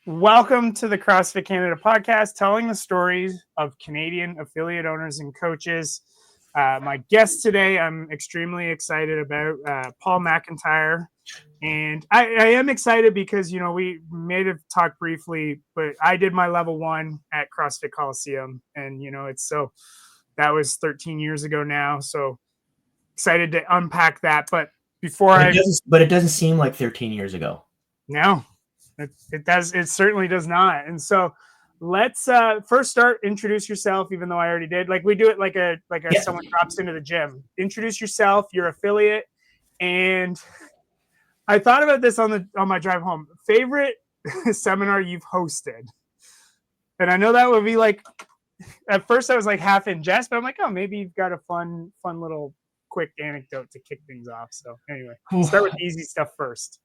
Welcome to the CrossFit Canada podcast, telling the stories of Canadian affiliate owners and coaches. My guest today, I'm extremely excited about Paul McIntyre. And I am excited because, we may have talked briefly, but I did my level 1 at CrossFit Colosseum. And, that was 13 years ago now. So excited to unpack that. But it doesn't seem like 13 years ago. No, it does. It certainly does not. And so let's first start. Introduce yourself, even though I already did. Like we do it like someone drops into the gym. Introduce yourself, your affiliate, and I thought about this on my drive home. Favorite seminar you've hosted, and I know that would be like. At first, I was like half in jest, but I'm like, oh, maybe you've got a fun little quick anecdote to kick things off. So anyway, start with the easy stuff first.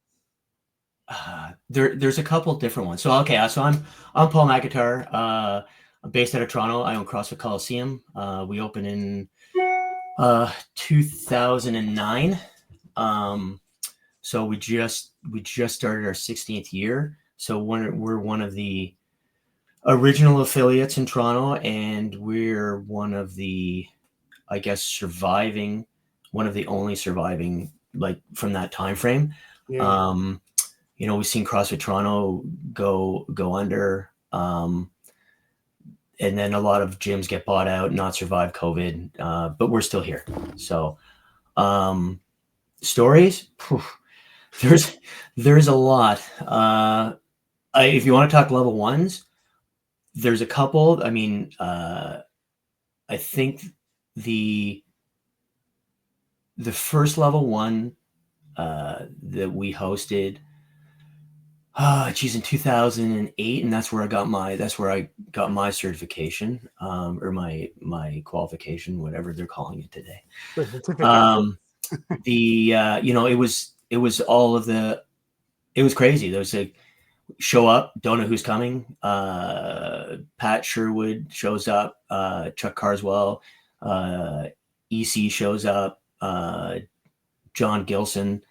There's a couple different ones. So I'm Paul McIntyre. I'm based out of Toronto. I own CrossFit Colosseum. We opened in 2009. So we just started our 16th year. So we're one of the original affiliates in Toronto, and we're one of the, I guess, one of the only surviving, like, from that time frame. Yeah. We've seen CrossFit Toronto go under, and then a lot of gyms get bought out, not survive COVID, but we're still here. So, stories, there's a lot. If you want to talk level ones, there's a couple. I mean, I think the first level one that we hosted, in 2008, and that's where I got my certification, or my qualification, whatever they're calling it today. It was crazy. There was a show up, don't know who's coming. Pat Sherwood shows up, Chuck Carswell, EC shows up, John Gilson,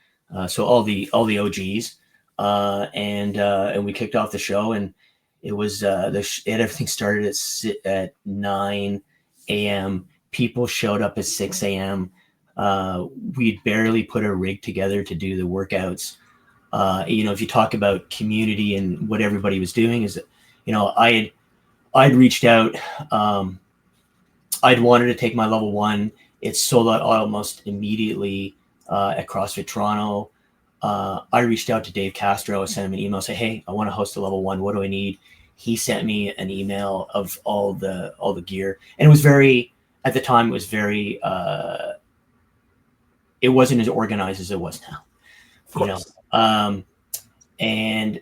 so all the OGs. And we kicked off the show, and it was everything started at 9 a.m. People showed up at 6 a.m. We'd barely put a rig together to do the workouts. If you talk about community and what everybody was doing, is I'd reached out. I'd wanted to take my level 1. It sold out almost immediately at CrossFit Toronto. I reached out to Dave Castro. I sent him an email, say, hey, I want to host a level 1. What do I need? He sent me an email of all the gear. And it was at the time, it was very, it wasn't as organized as it was now, and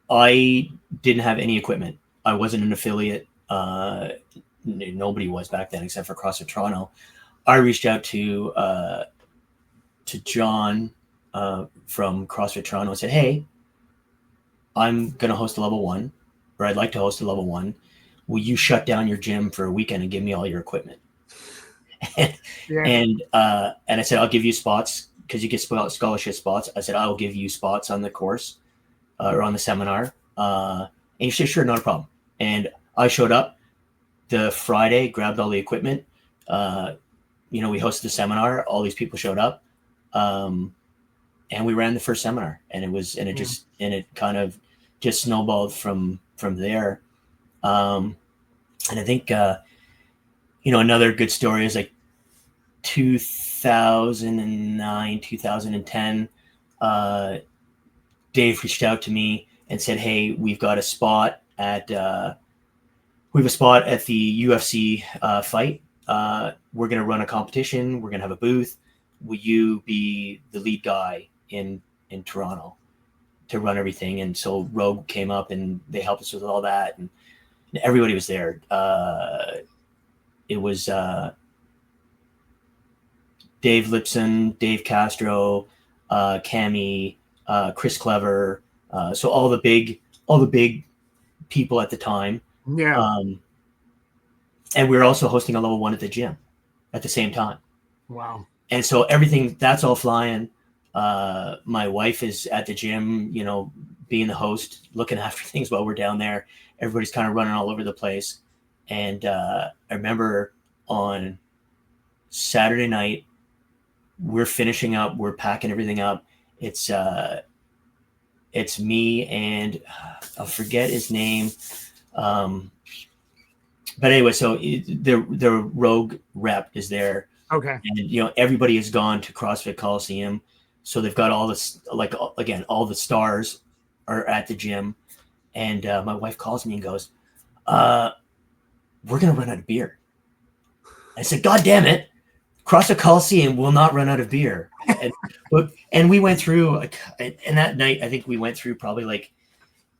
I didn't have any equipment. I wasn't an affiliate. Nobody was back then except for CrossFit Toronto. I reached out to John, from CrossFit Toronto, and said, hey, I'm going to host a level 1, or I'd like to host a level 1. Will you shut down your gym for a weekend and give me all your equipment? And I said, I'll give you spots, because you get scholarship spots. I said, I'll give you spots on the course, or on the seminar. And he said, sure, not a problem. And I showed up the Friday, grabbed all the equipment. We hosted the seminar. All these people showed up. And we ran the first seminar, and it kind of just snowballed from there. And I think, another good story is like 2009, 2010, Dave reached out to me and said, hey, we've got a spot at the UFC fight. We're going to run a competition. We're going to have a booth. Will you be the lead guy in Toronto to run everything? And so Rogue came up, and they helped us with all that, and everybody was there. It was Dave Lipson, Dave Castro, Cami, Chris Clever, so all the big people at the time. Yeah. And we were also hosting a level 1 at the gym at the same time. Wow. And so everything, that's all flying. My wife is at the gym, being the host, looking after things while we're down there. Everybody's kind of running all over the place. And I remember on Saturday night, we're finishing up, we're packing everything up. It's me and I'll forget his name. But anyway, so the rogue rep is there. Okay. And, everybody has gone to CrossFit Colosseum. So they've got all this, like, again, all the stars are at the gym. And my wife calls me and goes, we're going to run out of beer. I said, God damn it. CrossFit Colosseum will not run out of beer. And we went through, and that night, I think we went through probably like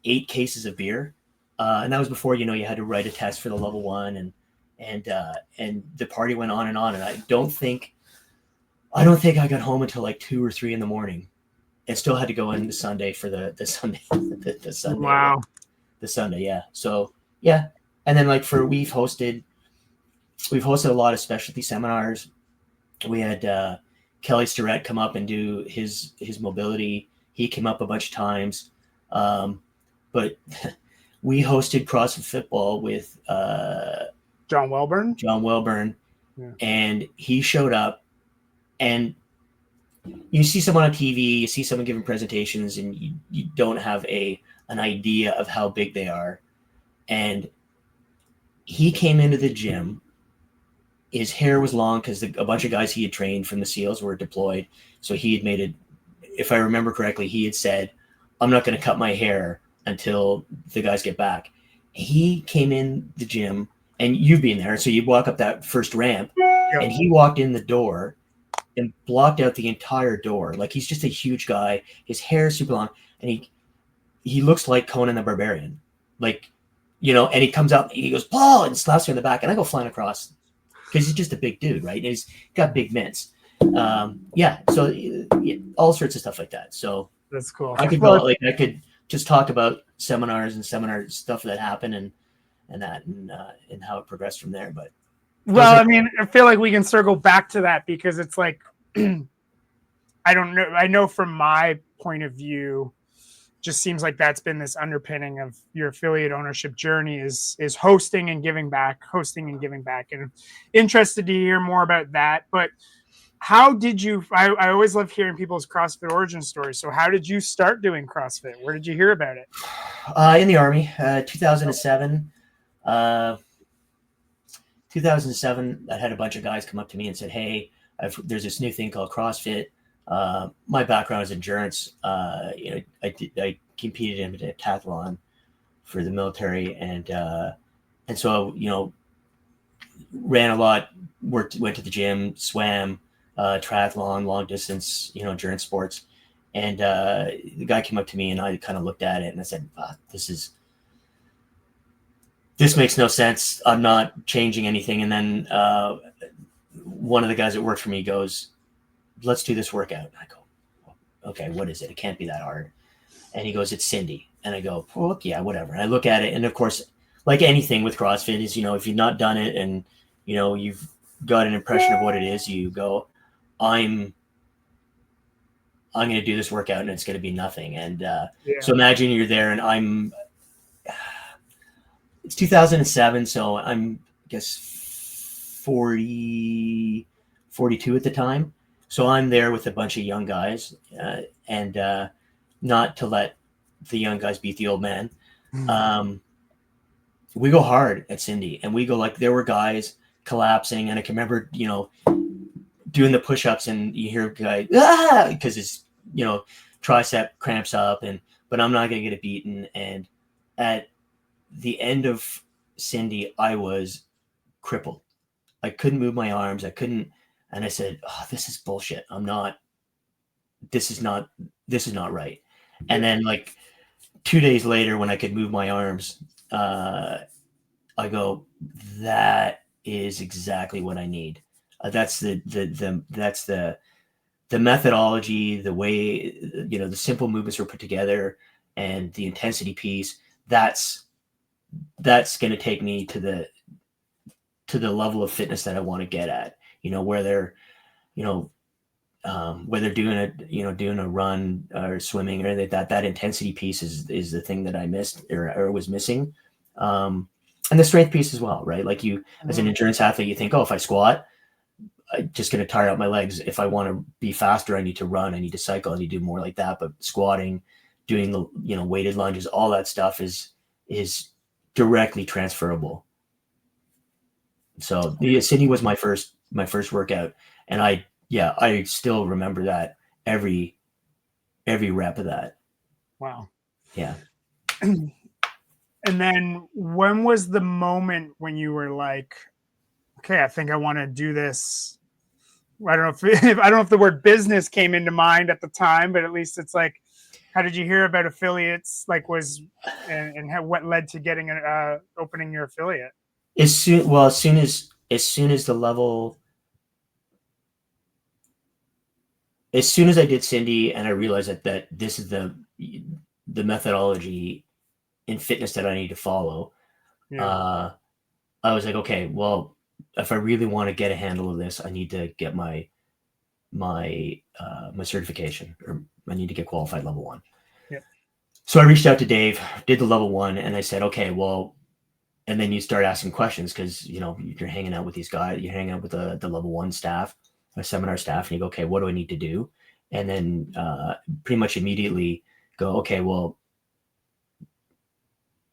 8 cases of beer. And that was before, you had to write a test for the level 1 and the party went on. And I don't think I got home until like 2 or 3 in the morning and still had to go in the Sunday for the Sunday, the Sunday. Wow. The Sunday. Yeah. So yeah. And then like we've hosted a lot of specialty seminars. We had Kelly Starrett come up and do his mobility. He came up a bunch of times. But we hosted CrossFit football with John Welburn. Yeah. And he showed up, and you see someone on TV, you see someone giving presentations, and you don't have an idea of how big they are. And he came into the gym. His hair was long because a bunch of guys he had trained from the SEALs were deployed. So he had made it, if I remember correctly, he had said, I'm not going to cut my hair until the guys get back. He came in the gym, and you've been there. So you walk up that first ramp, and he walked in the door and blocked out the entire door. Like, he's just a huge guy. His hair is super long, and he looks like Conan the Barbarian. Like, and he comes out, and he goes, Paul, and slaps me in the back, and I go flying across because he's just a big dude, right? And he's got big mitts. So all sorts of stuff like that. So that's cool. I could just talk about seminars and seminar stuff that happened and how it progressed from there. But I feel like we can circle back to that because it's like, I don't know. I know from my point of view, just seems like that's been this underpinning of your affiliate ownership journey is hosting and giving back. And interested to hear more about that. But how did you, I always love hearing people's CrossFit origin stories. So how did you start doing CrossFit? Where did you hear about it? In the Army, 2007. 2007, I had a bunch of guys come up to me and said, hey, there's this new thing called CrossFit. My background is endurance. I competed in a decathlon for the military, and so ran a lot, went to the gym, swam, triathlon, long distance, endurance sports. And the guy came up to me, and I kind of looked at it, and I said, this makes no sense. I'm not changing anything. And then one of the guys that worked for me goes, let's do this workout. I go, okay, what is it? It can't be that hard. And he goes, it's Cindy. And I go, well, yeah, whatever. And I look at it. And of course, like anything with CrossFit is, if you've not done it and, you've got an impression of what it is, you go, I'm going to do this workout and it's going to be nothing. And so imagine you're there and it's 2007. So I'm, I guess, 42 at the time. So I'm there with a bunch of young guys, and not to let the young guys beat the old man. We go hard at Cindy, and we go like there were guys collapsing, and I can remember, doing the push-ups, and you hear a guy because his tricep cramps up, but I'm not going to get it beaten. And at the end of Cindy, I was crippled. I couldn't move my arms. I couldn't. And I said, oh, this is bullshit. This is not right. And then like 2 days later, when I could move my arms, I go, that is exactly what I need. That's the methodology, the way, the simple movements were put together and the intensity piece. That's going to take me to the level of fitness that I want to get at. Where they're, whether doing a run or swimming or that intensity piece is the thing that I missed or was missing. And the strength piece as well, right? Like you, as an endurance athlete, you think, oh, if I squat, I'm just going to tire out my legs. If I want to be faster, I need to run, I need to cycle, I need to do more like that. But squatting, doing the, weighted lunges, all that stuff is directly transferable. So Sydney was my first workout, and I still remember that every rep of that. Wow. Yeah. And then when was the moment when you were like, okay, I think I want to do this? I don't know if the word business came into mind at the time, but at least it's like, how did you hear about affiliates? Like what led to getting opening your affiliate? As soon as the level, as soon as I did Cindy and I realized that this is the methodology in fitness that I need to follow, I was like, okay, well, if I really want to get a handle of this, I need to get my certification, or I need to get qualified level 1. Yeah. So I reached out to Dave, did the level 1, and I said, okay, well, and then you start asking questions because, you're hanging out with these guys, you're hanging out with the level 1 staff, a seminar staff, and you go, okay, what do I need to do? And then pretty much immediately go, okay, well,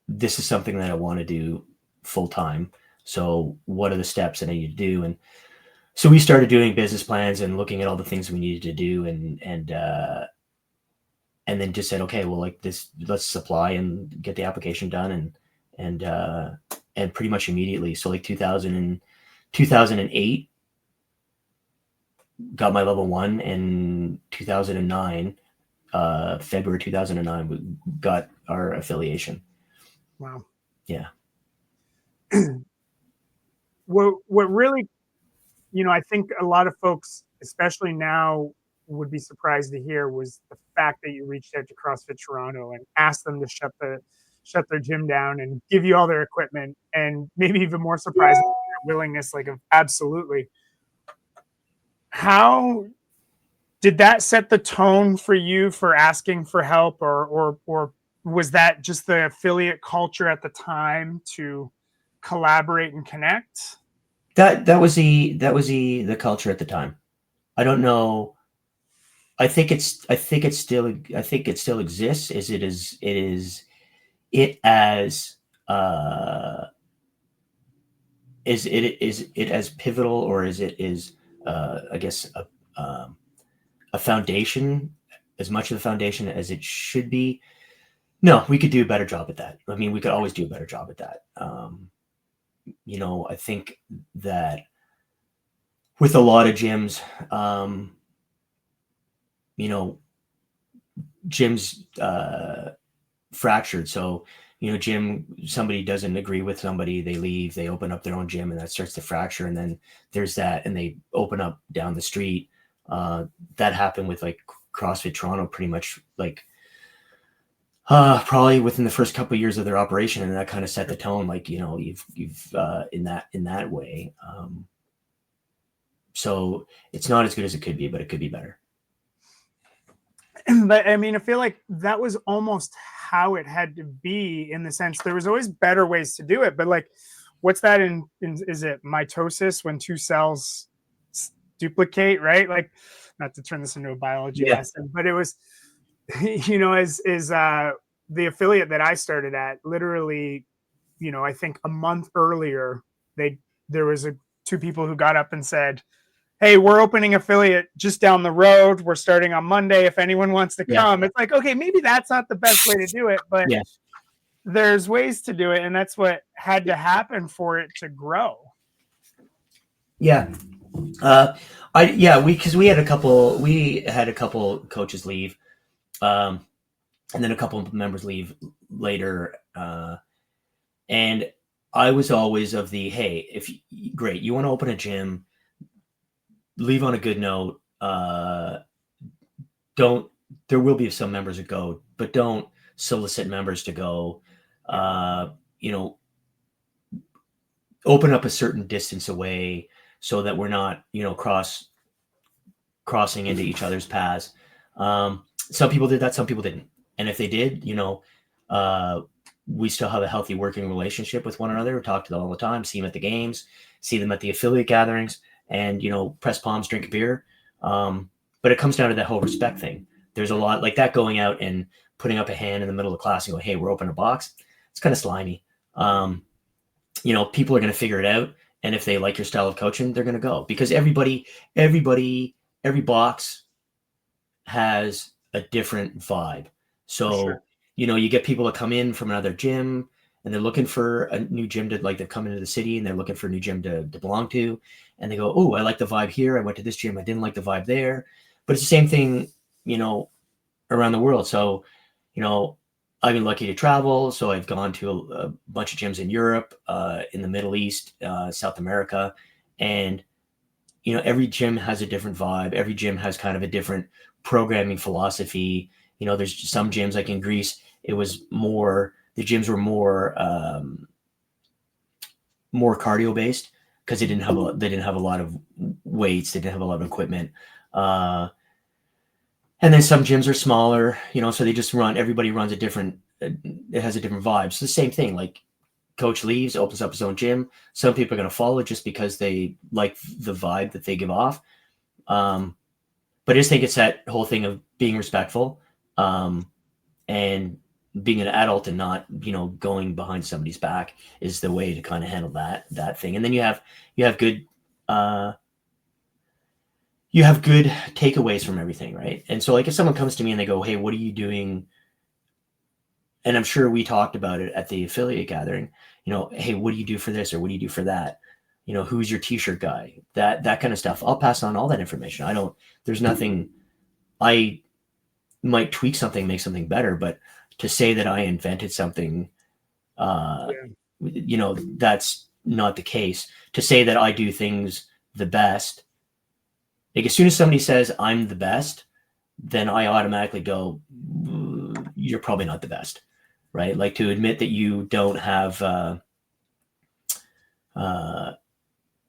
this is something that I want to do full time. So what are the steps that I need to do? And so we started doing business plans and looking at all the things we needed to do, and then just said, okay, well, like this, let's apply and get the application done, and pretty much immediately. So like 2008, got my level 1, and 2009, February 2009, we got our affiliation. Wow. Yeah. What really, I think a lot of folks, especially now, would be surprised to hear was the fact that you reached out to CrossFit Toronto and asked them to shut their gym down and give you all their equipment, and maybe even more surprising, their willingness, like, of absolutely. How did that set the tone for you for asking for help, or was that just the affiliate culture at the time to collaborate and connect? That was the culture at the time. I don't know. I think it still exists. Is it as pivotal, or is I guess a foundation, as much of the foundation as it should be? No, we could do a better job at that. I mean, we could always do a better job at that. I think that with a lot of gyms, gyms fractured. So, somebody doesn't agree with somebody, they leave, they open up their own gym, and that starts to fracture. And then there's that, and they open up down the street. That happened with like CrossFit Toronto, pretty much like probably within the first couple of years of their operation, and that kind of set the tone. Like, you've in that way. So it's not as good as it could be, but it could be better. But I mean, I feel like that was almost how it had to be, in the sense there was always better ways to do it. But like, what's that in is it mitosis, when two cells duplicate, right? Like, not to turn this into a biology lesson, but it was, the affiliate that I started at, literally, I think a month earlier, there was two people who got up and said, hey, we're opening affiliate just down the road. We're starting on Monday. If anyone wants to come. It's like, okay, maybe that's not the best way to do it, but there's ways to do it. And that's what had to happen for it to grow. Yeah. Because we had a couple coaches leave, and then a couple of members leave later. And I was always of the, hey, great, you want to open a gym, leave on a good note. There will be some members that go, but don't solicit members to go. Open up a certain distance away so that we're not, crossing into each other's paths. Some people did that, some people didn't. And if they did, we still have a healthy working relationship with one another. We talk to them all the time, see them at the games, see them at the affiliate gatherings, and, press palms, drink a beer. But it comes down to that whole respect thing. There's a lot like that going out and putting up a hand in the middle of the class and going, hey, we're opening a box. It's kind of slimy. People are going to figure it out. And if they like your style of coaching, they're going to go, because every box has a different vibe. So, Sure. You get people that come in from another gym and they're looking for a new gym they've come into the city and they're looking for a new gym to belong to. And they go, oh, I like the vibe here. I went to this gym. I didn't like the vibe there. But it's the same thing, around the world. So, I've been lucky to travel. So I've gone to a bunch of gyms in Europe, in the Middle East, South America. And, every gym has a different vibe. Every gym has kind of a different programming philosophy. There's some gyms like in Greece, the gyms were more cardio based because they didn't have a lot of weights. They didn't have a lot of equipment. And then some gyms are smaller, so they just everybody runs it has a different vibe. So the same thing, like coach leaves, opens up his own gym. Some people are going to follow just because they like the vibe that they give off. But I just think it's that whole thing of being respectful, and being an adult and not, going behind somebody's back is the way to kind of handle that thing. And then you have good, takeaways from everything. Right. And so like if someone comes to me and they go, hey, what are you doing? And I'm sure we talked about it at the affiliate gathering, hey, what do you do for this? Or what do you do for that? Who's your t-shirt guy, that kind of stuff. I'll pass on all that information. There's nothing, I might tweak something, make something better, but to say that I invented something, that's not the case. To say that I do things the best, like as soon as somebody says I'm the best, then I automatically go, you're probably not the best, right? Like to admit that you don't have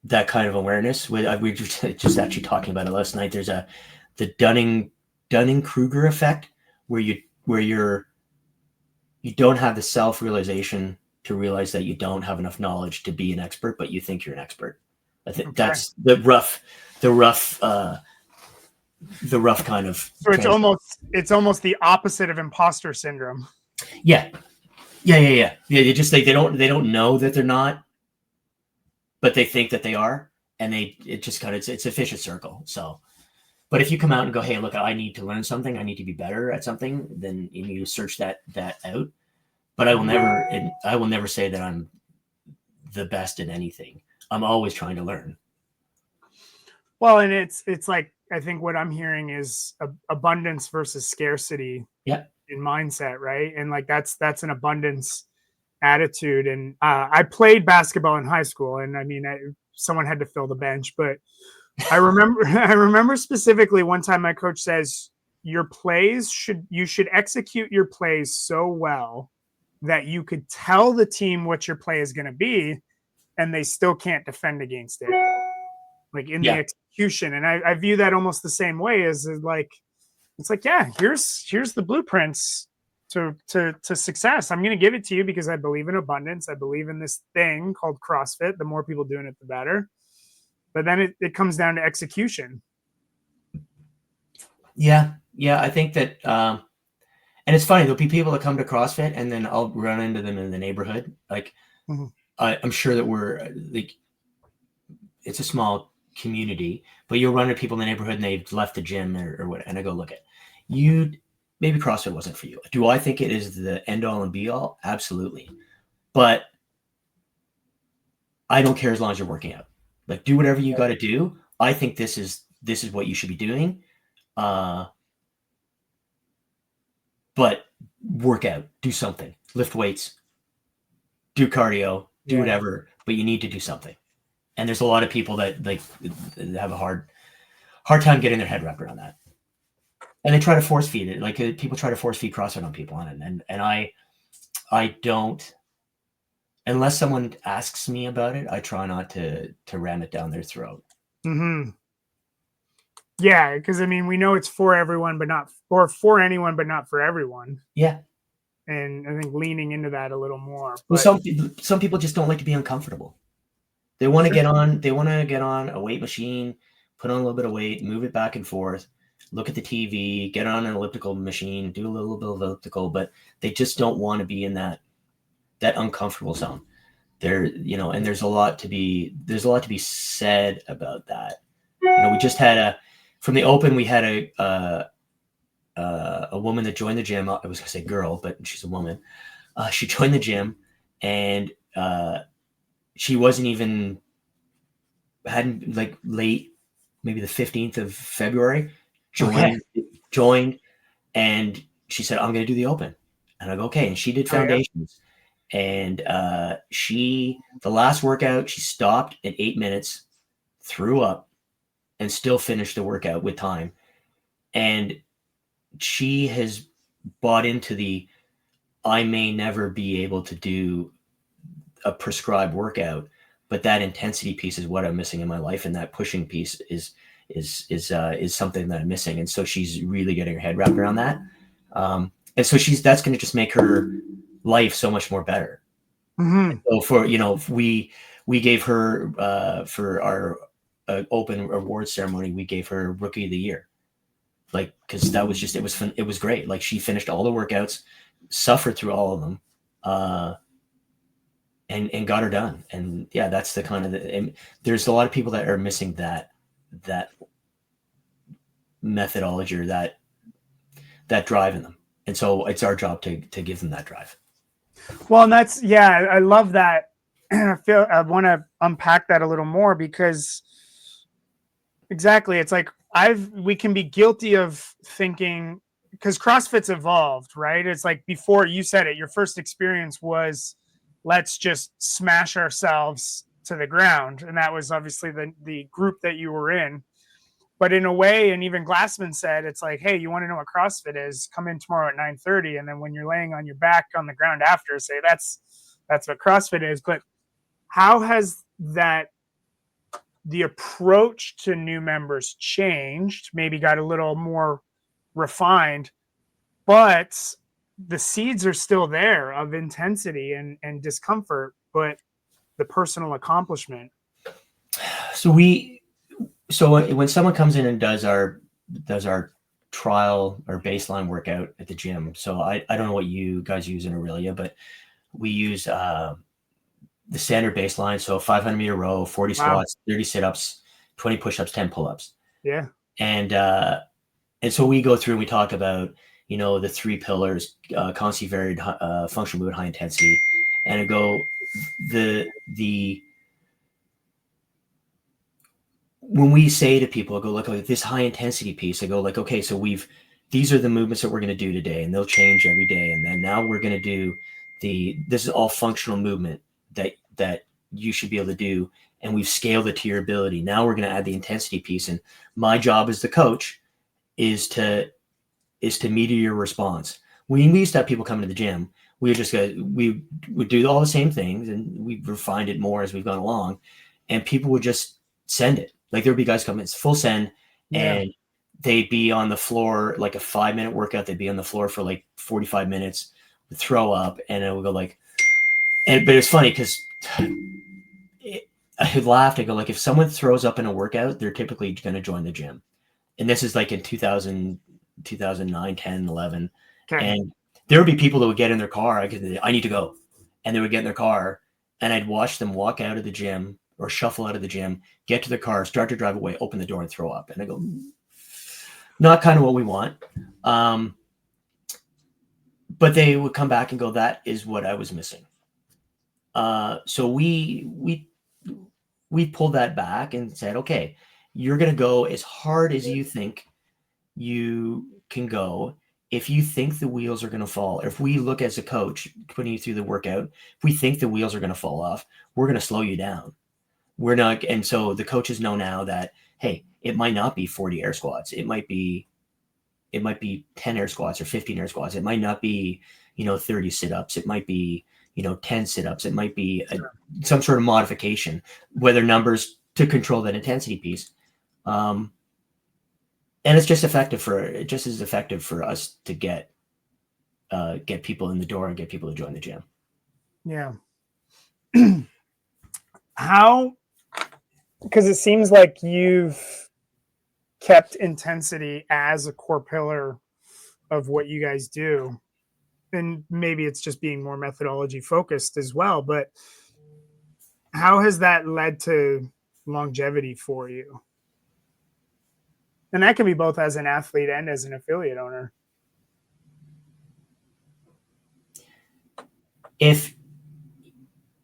that kind of awareness. We were just actually talking about it last night. There's the Dunning-Kruger effect, where you don't have the self-realization to realize that you don't have enough knowledge to be an expert, but you think you're an expert. I think that's the rough kind of. So it's almost the opposite of imposter syndrome. Yeah. They just they don't know that they're not, but they think that they are, and it's a vicious circle. So. But if you come out and go, hey, look, I need to learn something, I need to be better at something, then you search that out. But I will never say that I'm the best at anything. I'm always trying to learn. Well, and it's like, I think what I'm hearing is abundance versus scarcity in mindset, right? And like that's an abundance attitude. And I played basketball in high school, and I mean, someone had to fill the bench, but I remember specifically one time my coach says, you should execute your plays so well that you could tell the team what your play is going to be, and they still can't defend against it. Like in the execution. And I view that almost the same way as like, it's like, yeah, here's the blueprints to success. I'm going to give it to you because I believe in abundance. I believe in this thing called CrossFit. The more people doing it, the better. But then it comes down to execution. Yeah. I think that, and it's funny, there'll be people that come to CrossFit and then I'll run into them in the neighborhood. Like, I'm sure that we're like, it's a small community, but you'll run into people in the neighborhood and they've left the gym or what. And I go, look at you, maybe CrossFit wasn't for you. Do I think it is the end all and be all? Absolutely. But I don't care as long as you're working out. Like, do whatever you got to do. I think this is what you should be doing. But work out, do something, lift weights, do cardio, do whatever, but you need to do something. And there's a lot of people that like have a hard time getting their head wrapped around that. And they try to force feed it. Like people try to force feed CrossFit on people on it. And I don't, unless someone asks me about it, I try not to ram it down their throat. Mm-hmm. Yeah, because I mean, we know it's for everyone, but not or for anyone, but not for everyone. Yeah. And I think leaning into that a little more. Well, But some people just don't like to be uncomfortable. They want to sure. they want to get on a weight machine, put on a little bit of weight, move it back and forth, look at the TV, get on an elliptical machine, do a little bit of elliptical, but they just don't want to be in that uncomfortable zone. There, and there's a lot to be said about that. We just had from the open, we had a woman that joined the gym. I was gonna say girl, but she's a woman. She joined the gym, and she wasn't even hadn't like late, maybe the 15th of February, joined, and she said, "I'm gonna do the open," and I go, "Okay," and she did foundations. And the last workout, she stopped at 8 minutes, threw up, and still finished the workout with time. And she has bought into I may never be able to do a prescribed workout, but that intensity piece is what I'm missing in my life. And that pushing piece is something that I'm missing. And so she's really getting her head wrapped around that. And so that's going to just make her life so much more better. Mm-hmm. So we gave her for our open awards ceremony, we gave her Rookie of the Year, like, because that was just it was fun, it was great. Like, she finished all the workouts, suffered through all of them, and got her done. And yeah, that's the kind of and there's a lot of people that are missing that methodology or that drive in them. And so it's our job to give them that drive. Well, and I love that. I want to unpack that a little more, because exactly, it's like we can be guilty of thinking, because CrossFit's evolved, right? It's like, before, you said it, your first experience was, let's just smash ourselves to the ground. And that was obviously the group that you were in. But in a way, and even Glassman said, it's like, hey, you want to know what CrossFit is? Come in tomorrow at 9:30. And then when you're laying on your back on the ground after, say that's what CrossFit is. But how has the approach to new members changed? Maybe got a little more refined, but the seeds are still there of intensity and discomfort, but the personal accomplishment. So when someone comes in and does our trial or baseline workout at the gym, so I don't know what you guys use in Aurelia, but we use the standard baseline. So 500-meter row, 40 squats, 30 sit-ups, 20 push-ups, 10 pull-ups. Yeah. And so we go through and we talk about, the 3 pillars, constantly varied functional movement, high intensity. And I go, when we say to people, I go, look, like this high intensity piece, I go like, okay, so these are the movements that we're going to do today, and they'll change every day. And then now we're going to do this is all functional movement that you should be able to do. And we've scaled it to your ability. Now we're going to add the intensity piece. And my job as the coach is to meter your response. When we used to have people come to the gym, we would do all the same things, and we've refined it more as we've gone along, and people would just send it. Like, there would be guys come in, it's full send, and they'd be on the floor, like a 5-minute workout. They'd be on the floor for like 45 minutes, throw up, and it would go like, but it's funny because I laughed. I go like, if someone throws up in a workout, they're typically going to join the gym. And this is like in 2009, 10, 11. Okay. And there would be people that would get in their car. I need to go. And they would get in their car, and I'd watch them walk out of the gym or shuffle out of the gym, get to the car, start to drive away, open the door, and throw up. And I go, not kind of what we want. But they would come back and go, that is what I was missing. So we pulled that back and said, okay, you're going to go as hard as you think you can go. If you think the wheels are going to fall, if we look as a coach putting you through the workout, if we think the wheels are going to fall off, we're going to slow you down. We're not. And so the coaches know now that, hey, it might not be 40 air squats. It might be 10 air squats or 15 air squats. It might not be, 30 sit-ups. It might be, 10 sit-ups. It might be some sort of modification, whether numbers to control that intensity piece. And it's just as effective for us to get people in the door and get people to join the gym. Yeah. How, because it seems like you've kept intensity as a core pillar of what you guys do. And maybe it's just being more methodology focused as well, but how has that led to longevity for you? And that can be both as an athlete and as an affiliate owner. If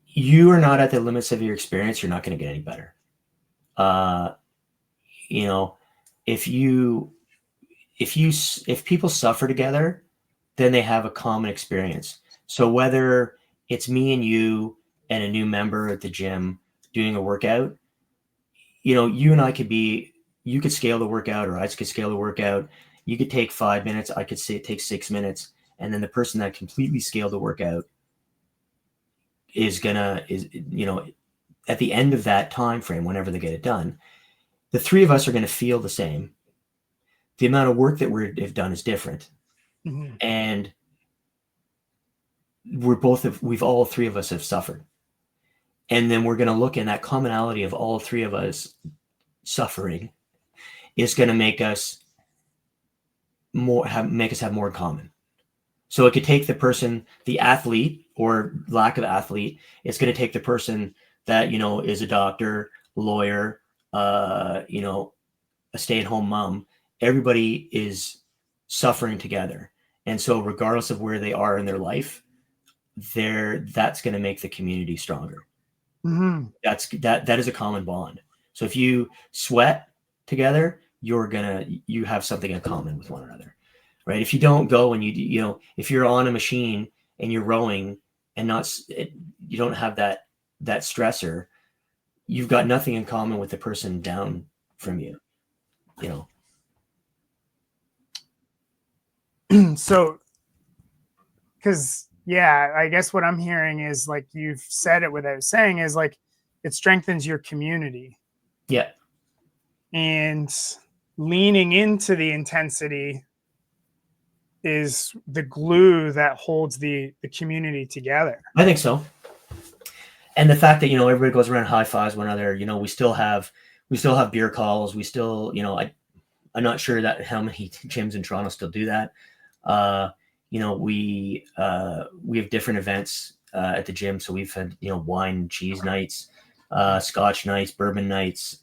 you are not at the limits of your experience, you're not going to get any better. You know, if people suffer together, then they have a common experience. So whether it's me and you and a new member at the gym doing a workout, you and I you could scale the workout, or I could scale the workout. You could take 5 minutes. I could say it takes 6 minutes. And then the person that completely scaled the workout is at the end of that time frame, whenever they get it done, the three of us are going to feel the same. The amount of work that we've done is different. Mm-hmm. And all three of us have suffered. And then we're going to look in that commonality of all three of us suffering is going to make us have more in common. So it could take the athlete or lack of athlete. It's going to take the person that, is a doctor, lawyer, a stay-at-home mom. Everybody is suffering together. And so regardless of where they are in their life, that's going to make the community stronger. Mm-hmm. That is a common bond. So if you sweat together, you have something in common with one another, right? If you don't go and if you're on a machine and you're rowing and you don't have that stressor, you've got nothing in common with the person down from you. So, because I guess what I'm hearing is, like you've said it without saying, is like it strengthens your community. Yeah. And leaning into the intensity is the glue that holds the community together. I think so. And the fact that, everybody goes around high fives one another, we still have beer calls. We still, I'm not sure that how many gyms in Toronto still do that. We have different events at the gym. So we've had, wine and cheese nights, Scotch nights, bourbon nights.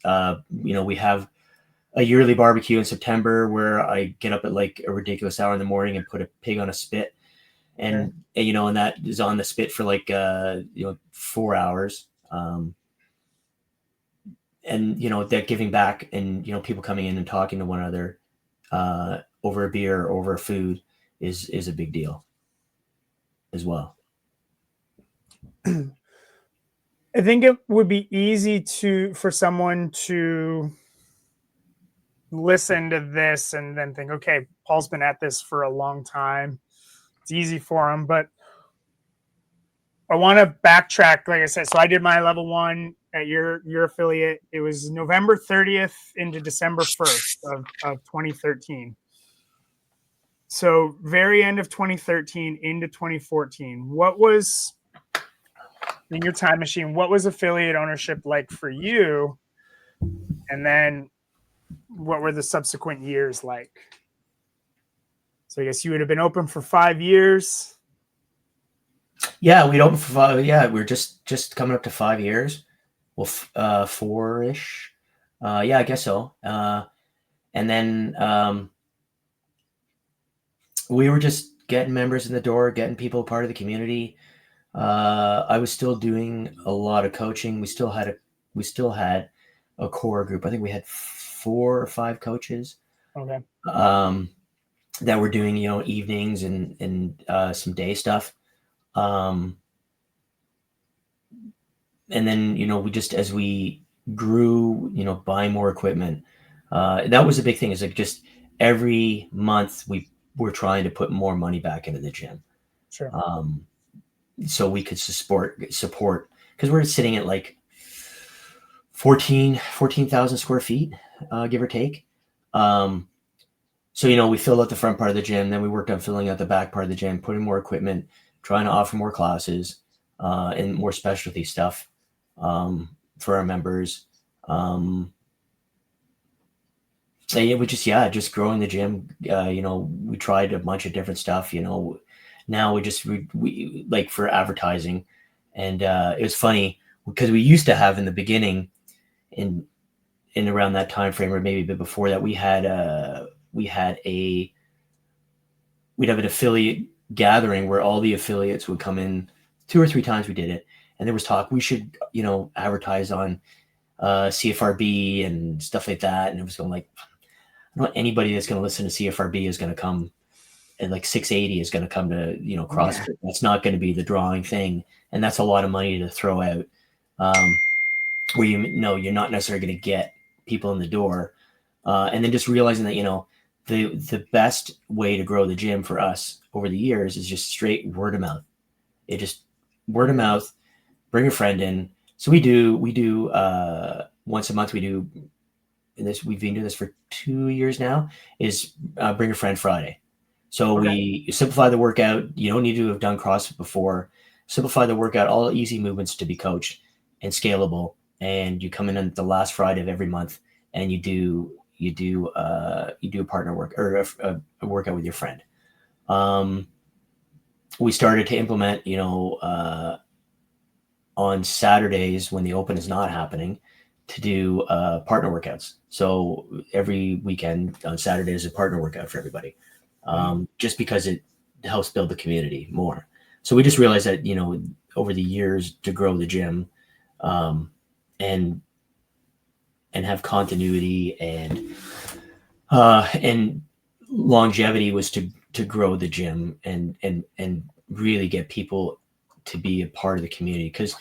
We have a yearly barbecue in September where I get up at like a ridiculous hour in the morning and put a pig on a spit. And that is on the spit for like 4 hours. And that giving back and people coming in and talking to one another over a beer or over food is a big deal as well. I think it would be easy for someone to listen to this and then think, okay, Paul's been at this for a long time. It's easy for him, but I want to backtrack. Like I said, so I did my level 1 at your affiliate. It was November 30th into December 1st of 2013. So very end of 2013 into 2014. What was, in your time machine, what was affiliate ownership like for you? And then what were the subsequent years like? So I guess you would have been open for 5 years. Yeah, we'd open for 5. Yeah, we're just coming up to 5 years. Well, 4-ish. Yeah, I guess so. And then we were just getting members in the door, getting people part of the community. I was still doing a lot of coaching. We still had a core group. I think we had 4 or 5 coaches. Okay. That were doing, evenings and some day stuff. And then, we just, as we grew, buying more equipment, that was a big thing. Is like just every month we were trying to put more money back into the gym. Sure. So we could support, because we're sitting at like 14,000 square feet, give or take. So, we filled out the front part of the gym, then we worked on filling out the back part of the gym, putting more equipment, trying to offer more classes, and more specialty stuff, for our members. So yeah, just growing the gym. We tried a bunch of different stuff. Now we like for advertising, and it was funny because we used to have in the beginning, in around that time frame, or maybe a bit before that, we'd have an affiliate gathering where all the affiliates would come in. 2 or 3 times we did it, and there was talk we should advertise on CFRB and stuff like that, and it was going like, not anybody that's going to listen to CFRB is going to come, and like 680 is going to come to CrossFit. Yeah. That's not going to be the drawing thing, and that's a lot of money to throw out, where you're not necessarily going to get people in the door, and then just realizing that the best way to grow the gym for us over the years is just straight word of mouth. It just word of mouth, bring a friend in. So we do once a month, we do, and we've been doing this for 2 years now, is Bring a Friend Friday. So we simplify the workout. You don't need to have done CrossFit before. Simplify the workout, all easy movements to be coached and scalable. And you come in on the last Friday of every month, and you do a partner work, or a workout with your friend. We started to implement, on Saturdays when the open is not happening, to do partner workouts. So every weekend on Saturday is a partner workout for everybody, just because it helps build the community more. So we just realized that, over the years, to grow the gym, and have continuity and longevity, was to grow the gym and really get people to be a part of the community. Because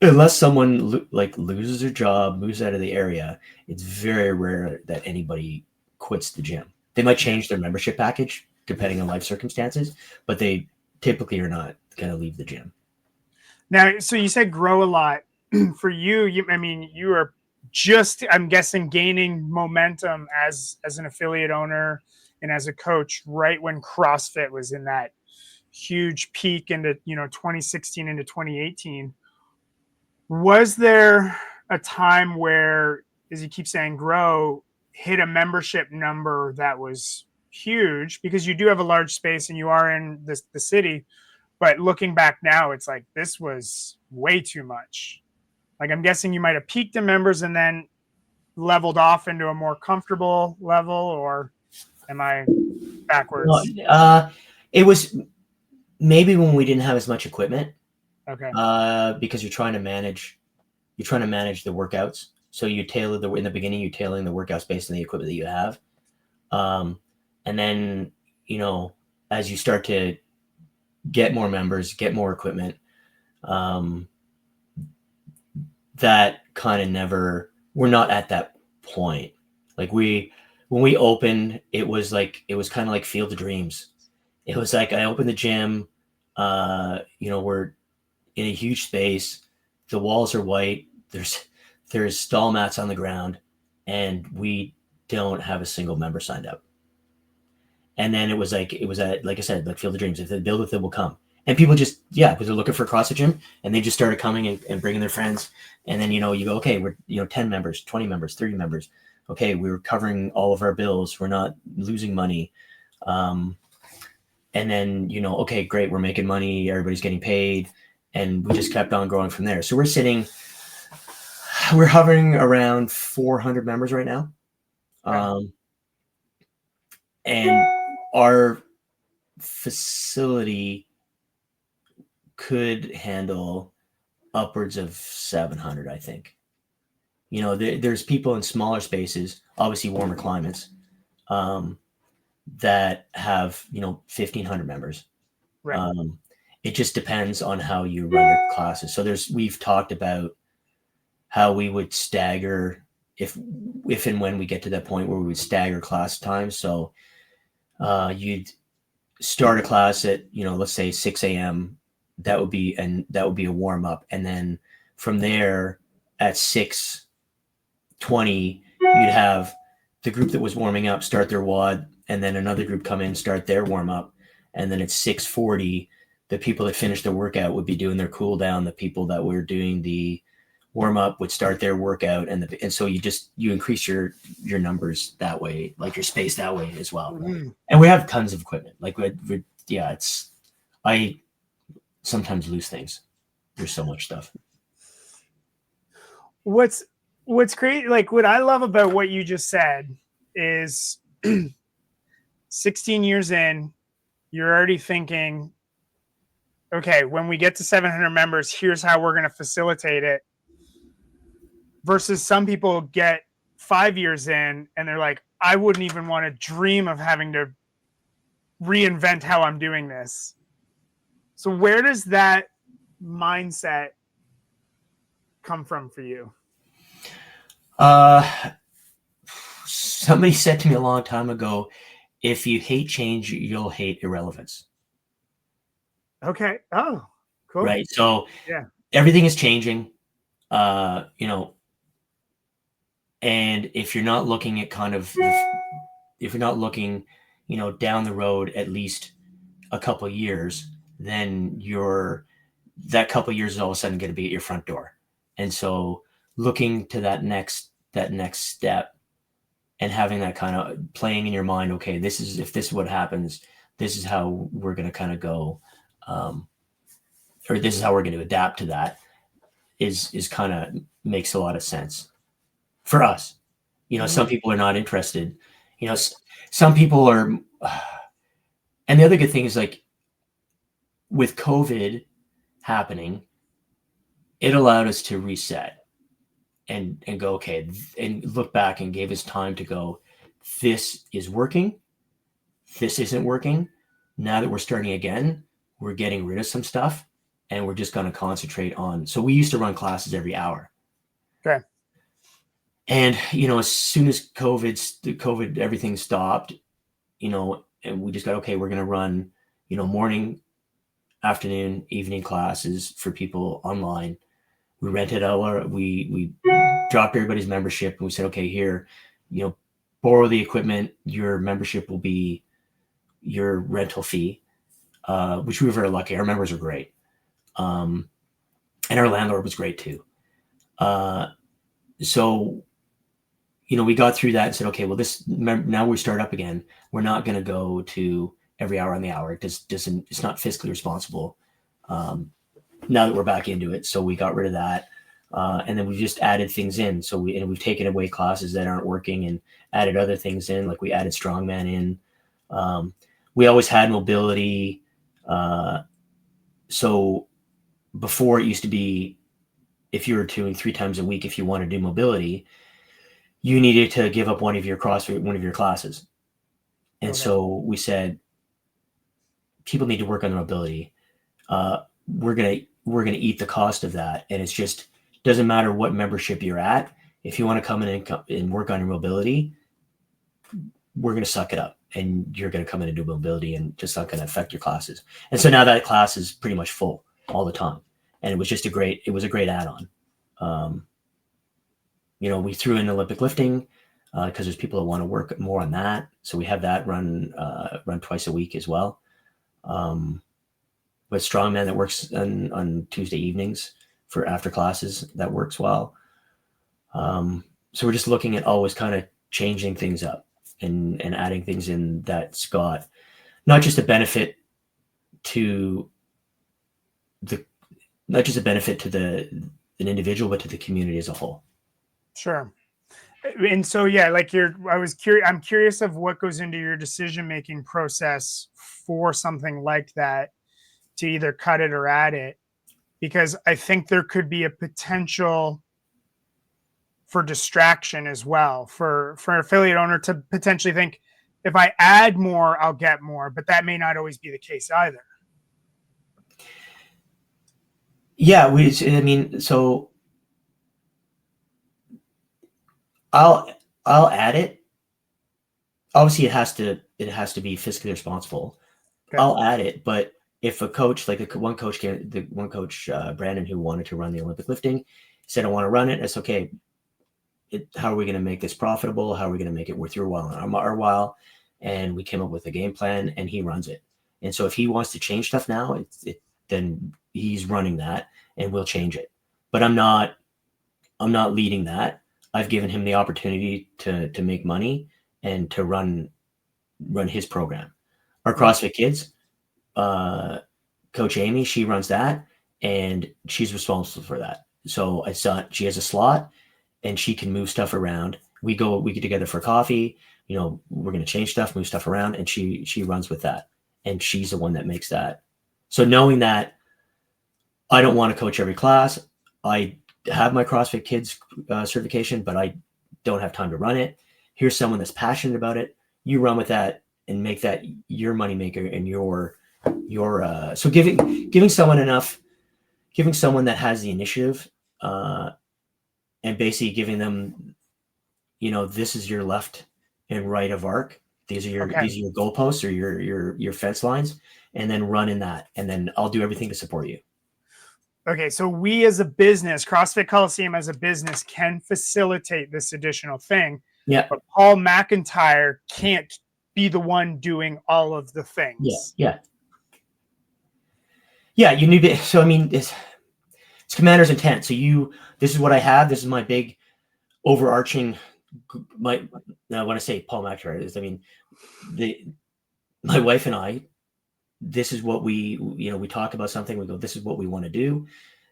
unless someone loses their job, moves out of the area, it's very rare that anybody quits the gym. They might change their membership package depending on life circumstances, but they typically are not going to leave the gym. Now, so you said grow a lot. For you are just, I'm guessing, gaining momentum as an affiliate owner and as a coach right when CrossFit was in that huge peak into 2016 into 2018. Was there a time where, as you keep saying, grow, hit a membership number that was huge? Because you do have a large space and you are in the city, but looking back now, it's like, this was way too much. Like, I'm guessing you might have peaked in members and then leveled off into a more comfortable level, or am I backwards? Well, it was maybe when we didn't have as much equipment. Okay. Because you're trying to manage the workouts. So you tailor in the beginning, you're tailoring the workouts based on the equipment that you have. And then, as you start to get more members, get more equipment, that kind of never, we're not at that point. Like when we opened, it was kind of like Field of Dreams. It was like, I opened the gym, we're in a huge space. The walls are white. There's stall mats on the ground, and we don't have a single member signed up. And then it was like I said, like Field of Dreams. If they build it, they will come. And people just, because they're looking for a CrossFit gym, and they just started coming and bringing their friends. And then, you go, okay, we're 10 members, 20 members, 30 members. Okay, we're covering all of our bills. We're not losing money. And then, okay, great, we're making money. Everybody's getting paid. And we just kept on growing from there. So we're hovering around 400 members right now. And our facility could handle upwards of 700, I think. There's people in smaller spaces, obviously warmer climates, that have, 1,500 members. Right. It just depends on how you run your classes. So we've talked about how we would stagger if and when we get to that point where we would stagger class times. So you'd start a class at, let's say 6 a.m. That would be a warm up. And then from there at 6:20, you'd have the group that was warming up start their WOD, and then another group come in, start their warm up, and then at 6:40, the people that finished the workout would be doing their cool down. The people that were doing the warm up would start their workout, and so you increase your numbers that way, like your space that way as well. Mm-hmm. And we have tons of equipment. Like I sometimes lose things. There's so much stuff. What's great, like what I love about what you just said is 16 years in, you're already thinking, okay, when we get to 700 members, here's how we're going to facilitate it. Versus some people get 5 years in and they're like, I wouldn't even want to dream of having to reinvent how I'm doing this. So where does that mindset come from for you? Somebody said to me a long time ago, if you hate change, you'll hate irrelevance. Okay. Oh, cool. Right. So yeah, everything is changing, and if you're not looking at if you're not looking, down the road at least a couple of years, then that couple of years is all of a sudden going to be at your front door. And so looking to that next step and having that kind of playing in your mind, okay, if this is what happens, this is how we're going to kind of go, or this is how we're going to adapt to that is kind of makes a lot of sense for us. Some people are not interested, some people are, and the other good thing is, like, with COVID happening, it allowed us to reset and go, okay, and look back, and gave us time to go, this is working, this isn't working. Now that we're starting again, we're getting rid of some stuff, and we're just going to concentrate on. So we used to run classes every hour. Okay. And, as soon as COVID, everything stopped, and we just got, okay, we're going to run, morning, afternoon, evening classes for people online. We rented out we dropped everybody's membership, and we said, okay, here, borrow the equipment. Your membership will be your rental fee, which we were very lucky. Our members are great. And our landlord was great too. So, we got through that and said, okay, well, now we start up again. We're not going to go to every hour on the hour. It's not fiscally responsible. Now that we're back into it. So we got rid of that. And then we just added things in. So we've taken away classes that aren't working and added other things in. Like we added strongman in. We always had mobility. So before, it used to be, if you were doing 3 times a week, if you want to do mobility, you needed to give up one of your classes. And so we said, people need to work on their mobility. We're gonna eat the cost of that, and it's just doesn't matter what membership you're at. If you want to come in and work on your mobility, we're gonna suck it up, and you're gonna come in and do mobility, and just not gonna affect your classes. And so now that class is pretty much full all the time, and it was a great add-on. We threw in Olympic lifting because there's people that want to work more on that, so we have that run twice a week as well. With strongman that works on Tuesday evenings for after classes, that works well. So we're just looking at always kind of changing things up and adding things in that's got not just a benefit to an individual, but to the community as a whole. Sure. And so, yeah, like I'm curious of what goes into your decision-making process for something like that, to either cut it or add it, because I think there could be a potential for distraction as well for an affiliate owner to potentially think, if I add more, I'll get more, but that may not always be the case either. Yeah, so I'll add it. Obviously, it has to be fiscally responsible. Okay. I'll add it, but if a coach, like one coach, Brandon, who wanted to run the Olympic lifting, said, I want to run it, that's okay. how are we going to make this profitable? How are we going to make it worth your while and our while? And we came up with a game plan, and he runs it. And so if he wants to change stuff now, then he's running that, and we'll change it. But I'm not leading that. I've given him the opportunity to make money and to run his program. Our CrossFit Kids, Coach Amy, she runs that, and she's responsible for that. So she has a slot, and she can move stuff around. We get together for coffee. We're going to change stuff, move stuff around, and she runs with that. And she's the one that makes that. So knowing that I don't want to coach every class, I have my CrossFit Kids certification, but I don't have time to run it. Here's someone that's passionate about it. You run with that and make that your moneymaker and your so giving someone that has the initiative, and basically giving them, this is your left and right of arc. These are your goalposts or your fence lines, and then run in that, and then I'll do everything to support you. Okay, so we as a business, CrossFit Colosseum as a business, can facilitate this additional thing. Yeah. But Paul McIntyre can't be the one doing all of the things. Yeah. You need to. So I mean, it's commander's intent. So this is what I have. This is my big overarching. When I say Paul McIntyre, I mean my wife and I. This is what we talk about something. We go, this is what we want to do,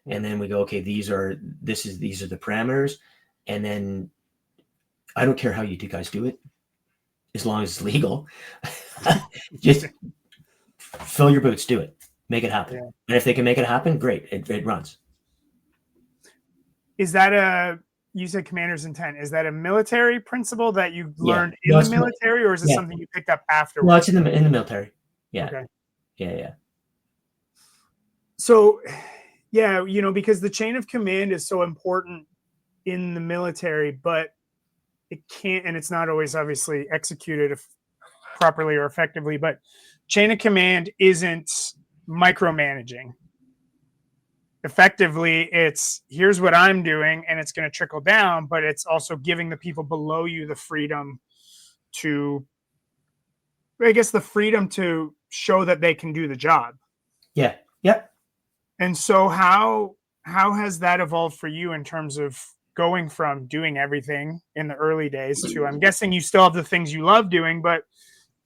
and then we go, okay, these are the parameters, and then I don't care how you guys do it, as long as it's legal. Just fill your boots, do it, make it happen. Yeah. And if they can make it happen, great, it runs. Is that you said commander's intent? Is that a military principle that you learned in the military, or is it something you picked up afterwards? No, it's in the military. Yeah. Okay. Yeah. So, yeah, because the chain of command is so important in the military, but it can't, and it's not always obviously executed properly or effectively, but chain of command isn't micromanaging. Effectively, it's here's what I'm doing, and it's going to trickle down, but it's also giving the people below you the freedom to show that they can do the job. Yeah. And so how has that evolved for you in terms of going from doing everything in the early days to, I'm guessing you still have the things you love doing, but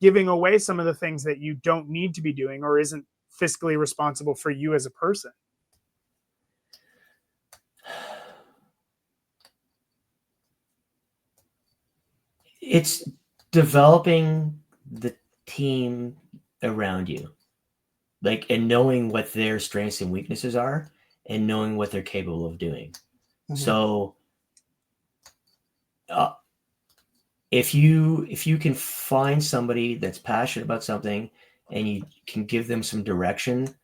giving away some of the things that you don't need to be doing or isn't fiscally responsible for you as a person? It's developing the team around you, and knowing what their strengths and weaknesses are, and knowing what they're capable of doing. Mm-hmm. So if you can find somebody that's passionate about something, and you can give them some direction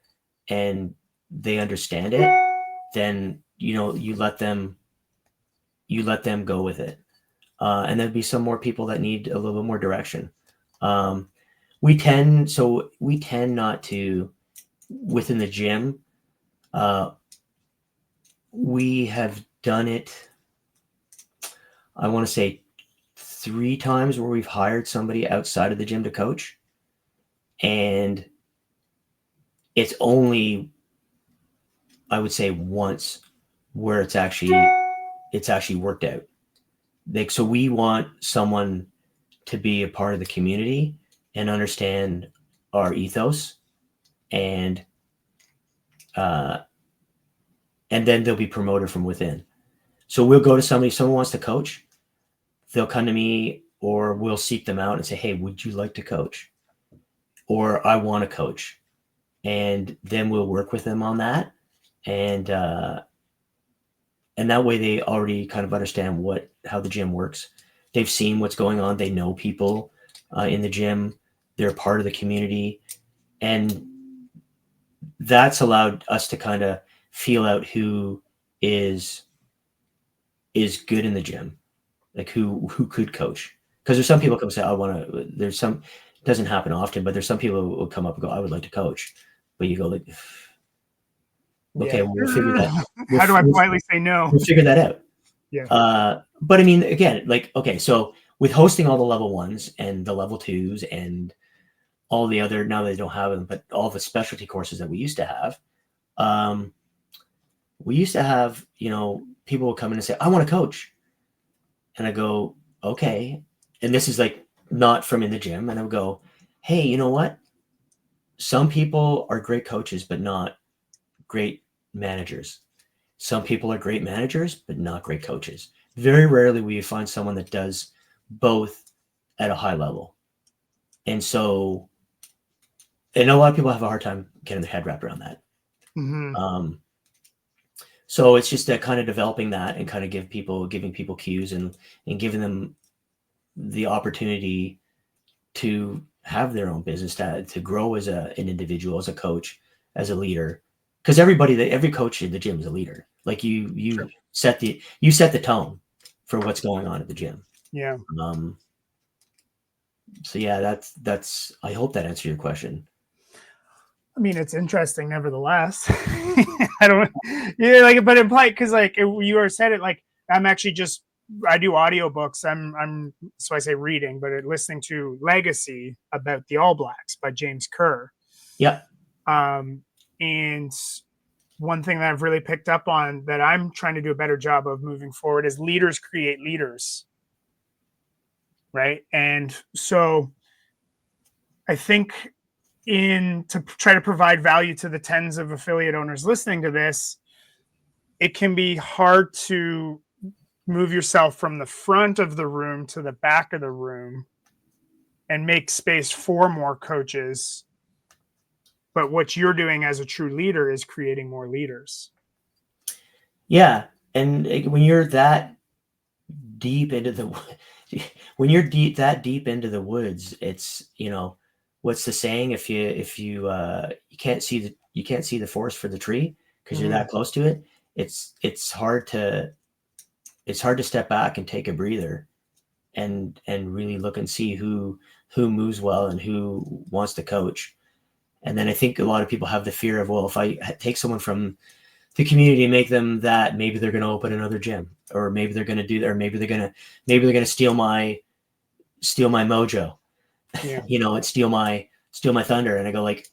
and they understand it, then you let them go with it. And there'll be some more people that need a little bit more direction. We tend not to, within the gym, we have done it, I want to say 3 times where we've hired somebody outside of the gym to coach. And it's only, I would say, once where it's actually worked out. So we want someone to be a part of the community and understand our ethos, and then they'll be promoted from within. So we'll go to someone wants to coach, they'll come to me, or we'll seek them out and say, hey, would you like to coach? Or I want to coach. And then we'll work with them on that. And that way they already kind of understand how the gym works. They've seen what's going on. They know people in the gym. They're part of the community. And that's allowed us to kind of feel out who is good in the gym, who could coach. Because there's some people come say, it doesn't happen often, but there's some people who will come up and go, I would like to coach. But you go okay, we'll figure that out. How do I politely say no? We'll figure that out. Yeah. But I mean, again, like, okay, so with hosting all the level 1s and the level 2s and all the other, now they don't have them, but all the specialty courses that we used to have, people would come in and say, I want to coach. And I go, okay. And this is like not from in the gym. And I would go, hey, you know what? Some people are great coaches, but not great managers. Some people are great managers, but not great coaches. Very rarely will you find someone that does both at a high level. And so, and a lot of people have a hard time getting their head wrapped around that. Mm-hmm. So it's just that kind of developing that and kind of giving people cues and giving them the opportunity to have their own business, to grow as an individual, as a coach, as a leader. Because every coach in the gym is a leader. Like you Sure. set the tone for what's going on at the gym. Yeah. So yeah, that's. I hope that answered your question. I mean, it's interesting, nevertheless. I don't, like, but implied because, like, you were said it, like, I'm actually just, I do audiobooks. So I say reading, but listening to Legacy about the All Blacks by James Kerr. Yeah. And one thing that I've really picked up on that I'm trying to do a better job of moving forward is leaders create leaders. Right. And so I think to try to provide value to the tens of affiliate owners listening to this, it can be hard to move yourself from the front of the room to the back of the room and make space for more coaches. But what you're doing as a true leader is creating more leaders. Yeah. And when you're that deep into the that deep into the woods, it's, what's the saying? If you can't see the forest for the tree because you're that close to it, it's hard to step back and take a breather and really look and see who moves well and who wants to coach. And then I think a lot of people have the fear of, well, if I take someone from the community and make them that, maybe they're going to open another gym, or maybe they're going to do that, or maybe they're going to steal my mojo, Yeah. and steal my thunder. And I go like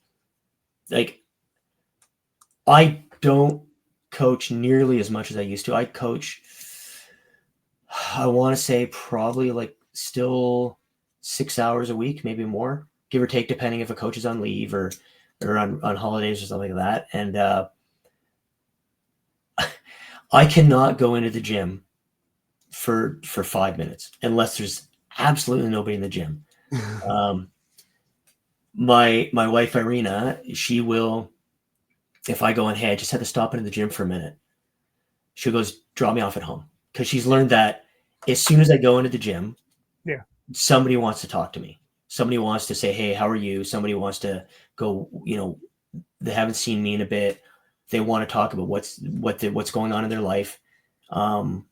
I don't coach nearly as much as I used to. I coach, I want to say probably like still 6 hours a week, maybe more, give or take, depending if a coach is on leave or on holidays or something like that. And I cannot go into the gym for 5 minutes unless there's absolutely nobody in the gym. My wife Irina, she will, if I go in, hey, I just had to stop into the gym for a minute, she goes, drop me off at home, because she's learned that as soon as I go into the gym, somebody wants to talk to me. Somebody wants to say, hey, how are you? Somebody wants to go, they haven't seen me in a bit. They want to talk about what's going on in their life. So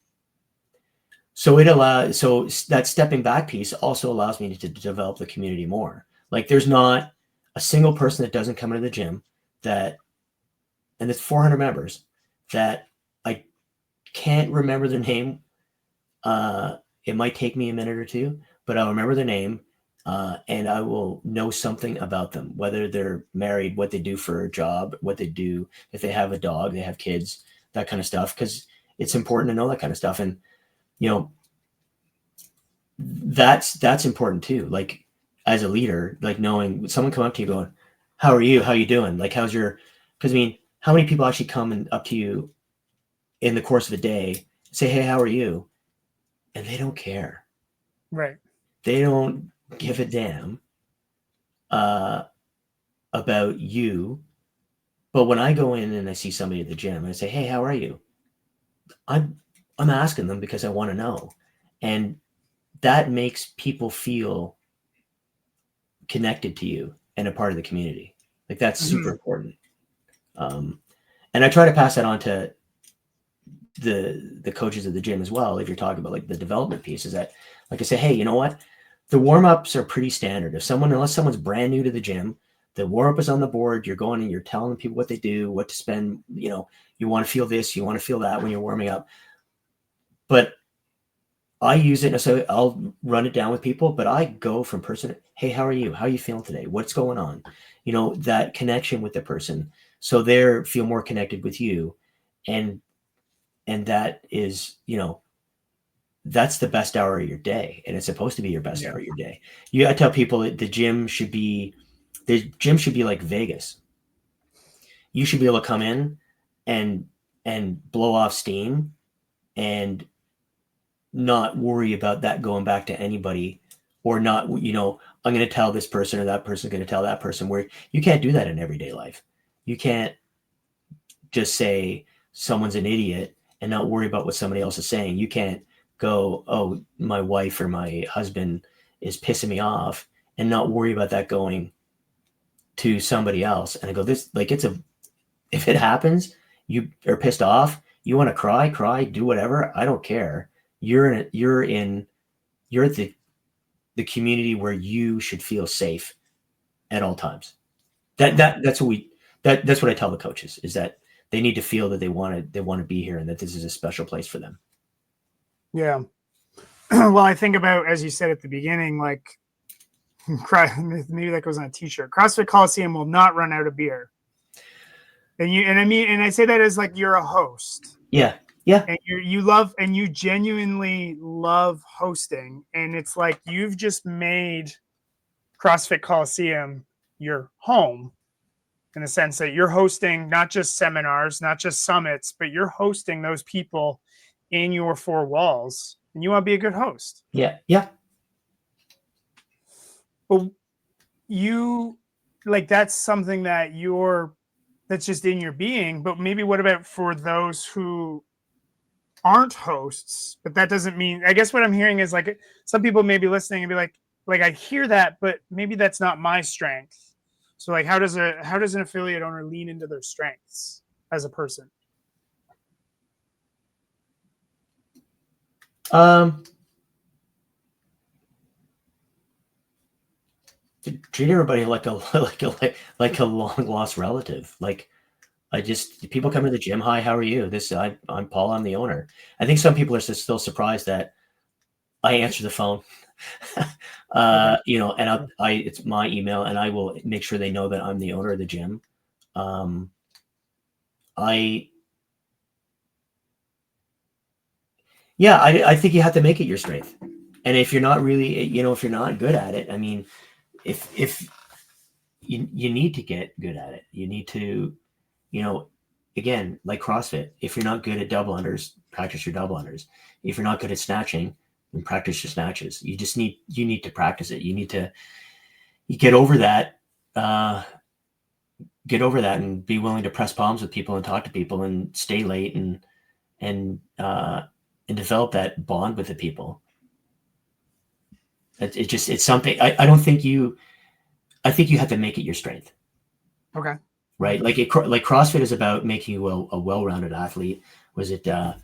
that stepping back piece also allows me to develop the community more. Like, there's not a single person that doesn't come into the gym and it's 400 members, that I can't remember their name. It might take me a minute or two, but I'll remember their name, and I will know something about them, whether they're married, what they do for a job, what they do, if they have a dog, they have kids, that kind of stuff, because it's important to know that kind of stuff. And that's important too. Like, as a leader, like, knowing someone come up to you going, how are you? How you doing? Like, how's your, because I mean, how many people actually come up to you in the course of a day, say, hey, how are you? And they don't care. Right. They don't give a damn about you. But when I go in and I see somebody at the gym and I say, hey, how are you? I'm asking them because I want to know. And that makes people feel connected to you and a part of the community. Like, that's super important. And I try to pass that on to the coaches of the gym as well. If you're talking about like the development piece, is that, like I say, hey, you know what? The warm-ups are pretty standard. Unless someone's brand new to the gym, the warm-up is on the board. You're going and you're telling people what they do, what to spend, you want to feel this, you want to feel that when you're warming up. but I use it. So I'll run it down with people, but I go from person. Hey, how are you? How are you feeling today? What's going on? That connection with the person. So they feel more connected with you. And that is, that's the best hour of your day. And it's supposed to be your best hour of your day. I tell people that the gym should be like Vegas. You should be able to come in and blow off steam and not worry about that going back to anybody, or not, I'm going to tell this person or that person's going to tell that person, where you can't do that in everyday life. You can't just say someone's an idiot and not worry about what somebody else is saying. You can't go, oh, my wife or my husband is pissing me off, and not worry about that going to somebody else. And I go, if it happens, you are pissed off, you want to cry, do whatever. I don't care. You're at the community where you should feel safe at all times. That's what I tell the coaches, is that they need to feel that they want to be here, and that this is a special place for them. Yeah. Well, I think about, as you said at the beginning, like, maybe that goes on a t-shirt. CrossFit Colosseum will not run out of beer. And I say that as like, you're a host. Yeah. Yeah. And you genuinely love hosting. And it's like, you've just made CrossFit Colosseum your home, in the sense that you're hosting not just seminars, not just summits, but you're hosting those people in your four walls, and you want to be a good host. Yeah. Yeah. But that's something that's just in your being. But maybe what about for those who aren't hosts? But that doesn't mean, I guess what I'm hearing is, like, some people may be listening and be like, I hear that, but maybe that's not my strength. So, like, how does an affiliate owner lean into their strengths as a person? Treat everybody like a long lost relative. Like, people come to the gym. Hi, how are you? I'm Paul. I'm the owner. I think some people are still surprised that I answer the phone. And it's my email, and I will make sure they know that I'm the owner of the gym. I think you have to make it your strength. And if you're not really, if you're not good at it, I mean, if you need to get good at it, you need to, again, like CrossFit, if you're not good at double unders, practice your double unders. If you're not good at snatching, then practice your snatches. You need to practice it. You need to get over that, and be willing to press palms with people and talk to people and stay late and develop that bond with the people. It's something I think you have to make it your strength. Okay. Right. Like CrossFit is about making you a well-rounded athlete. Was it a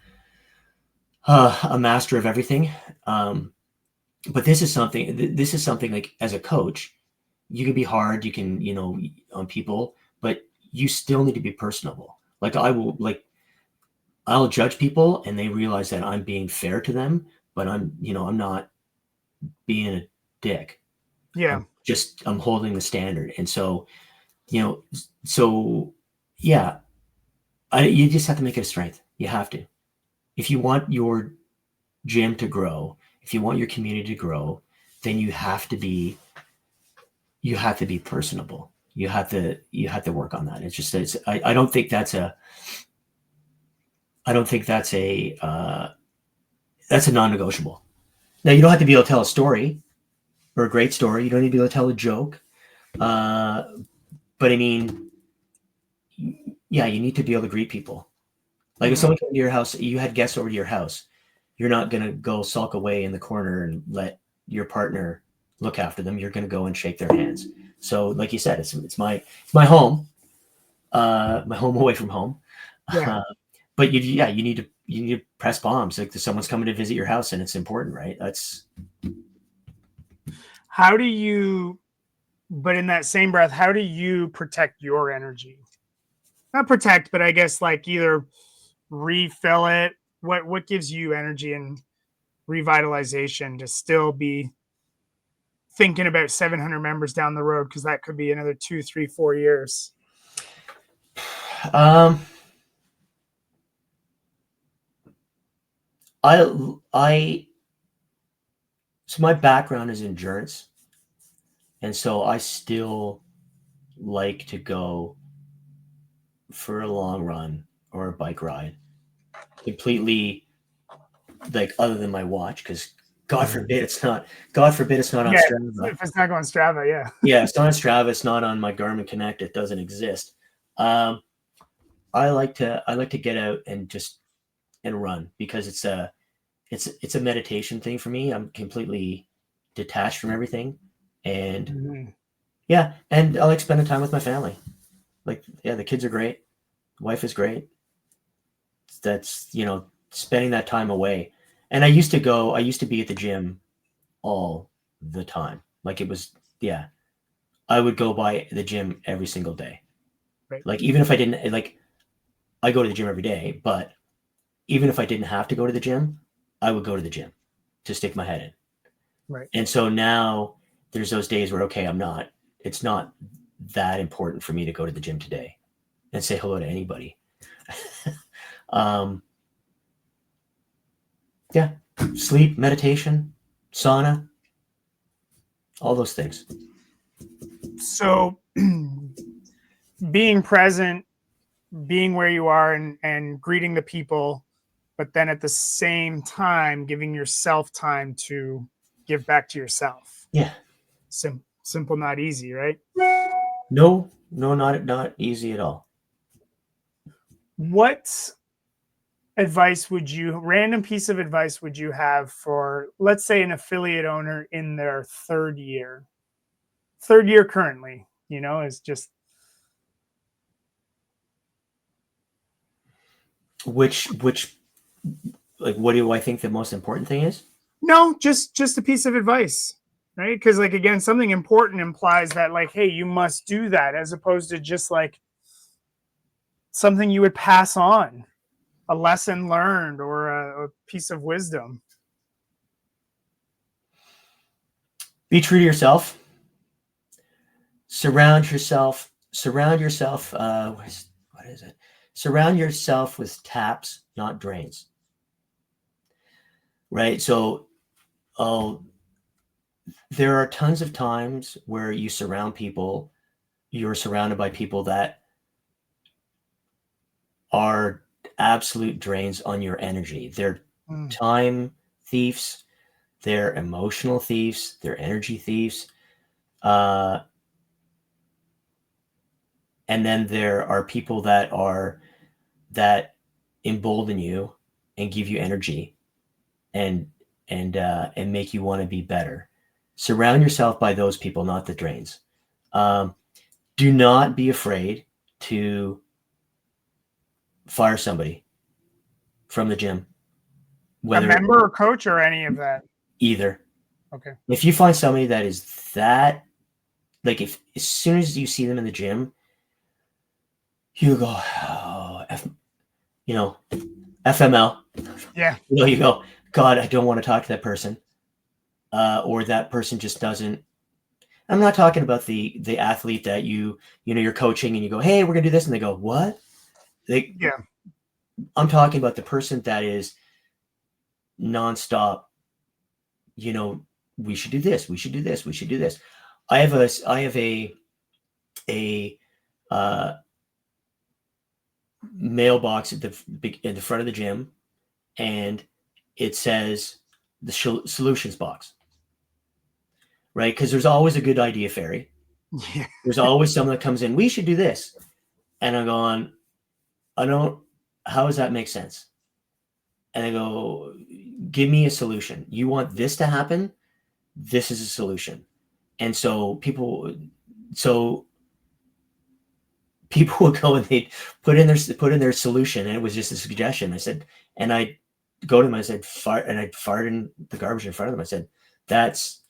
master of everything? But this is something like, as a coach, you can be hard, you can, on people, but you still need to be personable. Like, I'll judge people and they realize that I'm being fair to them, but I'm not being a dick. Yeah. I'm holding the standard. And so, you just have to make it a strength. You have to. If you want your gym to grow, if you want your community to grow, then you have to be personable. You have to work on that. It's just, I don't think that's a non-negotiable. Now, you don't have to be able to tell a story, or a great story. You don't need to be able to tell a joke. But I mean, yeah, you need to be able to greet people. Like, if someone came to your house, you had guests over to your house, you're not going to go sulk away in the corner and let your partner look after them. You're going to go and shake their hands. So, like you said, it's my home, my home away from home. Yeah. But you need to press palms. Like, someone's coming to visit your house, and it's important, right? How do you, but in that same breath, how do you protect your energy? Not protect, but I guess, like, either refill it What gives you energy and revitalization to still be thinking about 700 members down the road? Because that could be another 2, 3, 4 years. So my background is endurance, and so I still like to go for a long run or a bike ride, completely, like, other than my watch, because God forbid it's not on Strava. If it's not going Strava, yeah. Yeah, it's not on Strava. It's not on my Garmin Connect. It doesn't exist. I like to get out and run, because it's a meditation thing for me. I'm completely detached from everything, and yeah, and I like spending time with my family. Like, yeah, the kids are great, wife is great. That's, spending that time away. And I used to be at the gym all the time. Like, it was, yeah, I would go by the gym every single day. Right. Like, even if I didn't, like, I go to the gym every day, but even if I didn't have to go to the gym, I would go to the gym to stick my head in. Right. And so now there's those days where, okay, it's not that important for me to go to the gym today and say hello to anybody. Yeah, sleep, meditation, sauna, all those things. So being present, being where you are, and greeting the people, but then at the same time giving yourself time to give back to yourself. Yeah. Simple, not easy, right? No, not easy at all. What random piece of advice would you have for, let's say, an affiliate owner in their third year currently, is just which like, what do I think the most important thing is? No, just a piece of advice, right? Because, like, again, something important implies that, like, hey, you must do that, as opposed to just like something you would pass on, a lesson learned, or a piece of wisdom. Be true to yourself. Surround yourself. What is it? Surround yourself with taps, not drains. Right? So, there are tons of times where you're surrounded by people that are absolute drains on your energy. They're time thieves, they're emotional thieves, they're energy thieves. And then there are people that embolden you and give you energy and make you want to be better. Surround yourself by those people, not the drains. Do not be afraid to fire somebody from the gym. Whether a member or coach or any of that? Either. Okay. If you find somebody that is that, like, if as soon as you see them in the gym, you go, oh, FML. Yeah. You go, God, I don't want to talk to that person. Or that person just doesn't. I'm not talking about the athlete that you're coaching and you go, hey, we're gonna do this, and they go, what? Yeah. I'm talking about the person that is nonstop. We should do this. We should do this. We should do this. I have a mailbox at the front of the gym, and it says the solutions box. Right? Because there's always a good idea fairy. Yeah. There's always someone that comes in, we should do this. And I'm going, how does that make sense? And I go, give me a solution. You want this to happen? This is a solution. And so people will go and they put in their solution, and it was just a suggestion. I said, and I go to them, I said, I fired in the garbage in front of them. I said, that's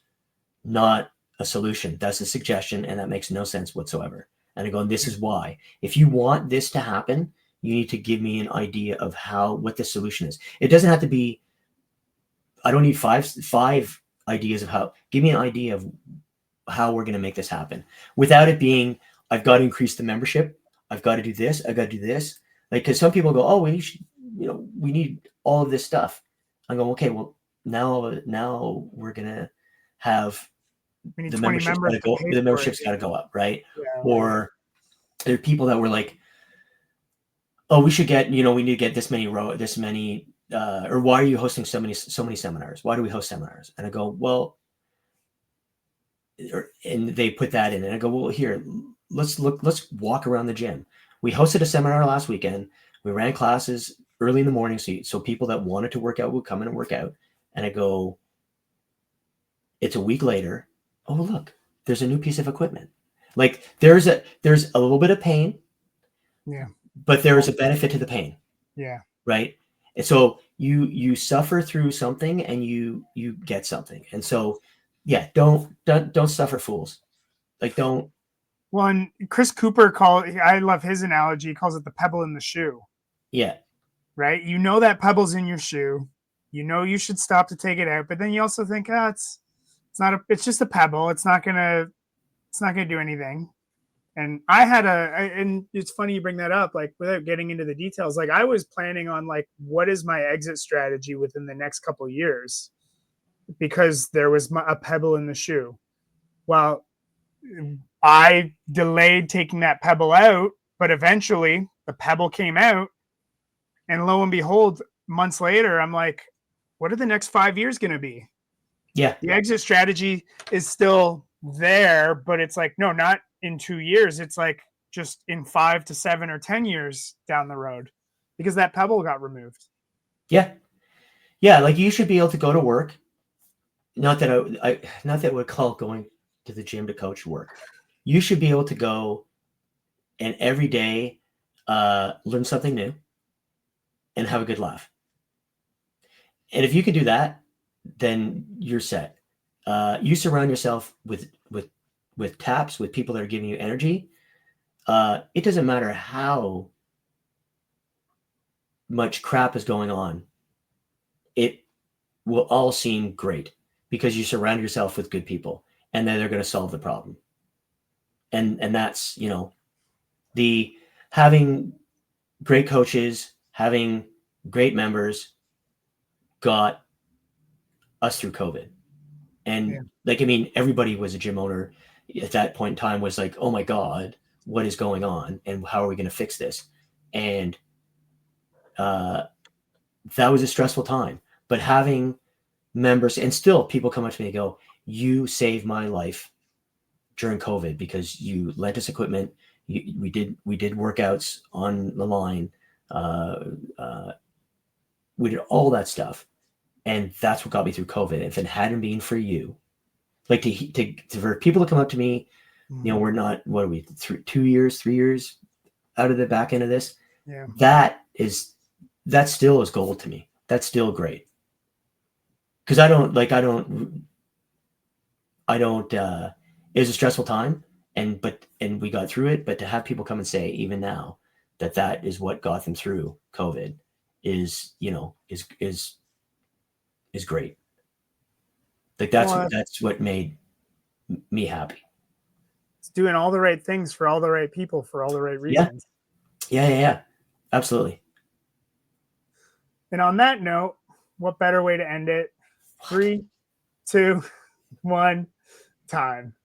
not a solution. That's a suggestion, and that makes no sense whatsoever. And I go, and this is why. If you want this to happen, you need to give me an idea of what the solution is. It doesn't have to be, I don't need five ideas of how. Give me an idea of how we're going to make this happen without it being, I've got to increase the membership. I've got to do this. I've got to do this. Like, cause some people go, oh, we need all of this stuff. I go, okay, well now we're going to have We need the 20 membership's got members to go, to pay the for membership's it. got to go up. Right. Yeah. Or there are people that were like, oh, we should get, we need to get this many, or why are you hosting so many seminars? Why do we host seminars? And I go, well, and they put that in, and I go, well, here, let's walk around the gym. We hosted a seminar last weekend. We ran classes early in the morning, so people that wanted to work out would come in and work out. And I go, it's a week later. Oh, look, there's a new piece of equipment. Like there's a little bit of pain, Yeah, but there is a benefit to the pain. Yeah. Right. And so you suffer through something and you get something. And so, yeah, don't suffer fools. Like don't. Well, and Chris Cooper I love his analogy. He calls it the pebble in the shoe. Yeah. Right. You know that pebble's in your shoe. You know you should stop to take it out, but then you also think, it's just a pebble. It's not gonna do anything. And and it's funny you bring that up, like without getting into the details, like I was planning on like, what is my exit strategy within the next couple of years? Because there was a pebble in the shoe. Well, I delayed taking that pebble out, but eventually the pebble came out. And lo and behold, months later, I'm like, what are the next 5 years going to be? Yeah. The exit strategy is still there, but it's like, no, not in 2 years. It's like just in 5 to 7 or 10 years down the road, because that pebble got removed. Yeah. Yeah. Like you should be able to go to work. Not that I would call going to the gym to coach work. You should be able to go and every day learn something new and have a good laugh. And if you can do that, then you're set. You surround yourself with taps, with people that are giving you energy. It doesn't matter how much crap is going on. It will all seem great because you surround yourself with good people, and then they're going to solve the problem. And that's, the having great coaches, having great members got us through COVID. And everybody was a gym owner at that point in time was like, oh my God, what is going on? And how are we going to fix this? And that was a stressful time, but having members, and still people come up to me and go, you saved my life during COVID because you lent us equipment. We did workouts on the line. We did all that stuff. And that's what got me through COVID. If it hadn't been for you, like for people to come up to me, we're not, what are we, 3 years out of the back end of this? Yeah. That still is gold to me. That's still great. Cause it was a stressful time and we got through it, but to have people come and say, even now, that is what got them through COVID is great. Like that's what made me happy. It's doing all the right things for all the right people for all the right reasons. Yeah. Absolutely. And on that note, what better way to end it? 3, 2, 1, time.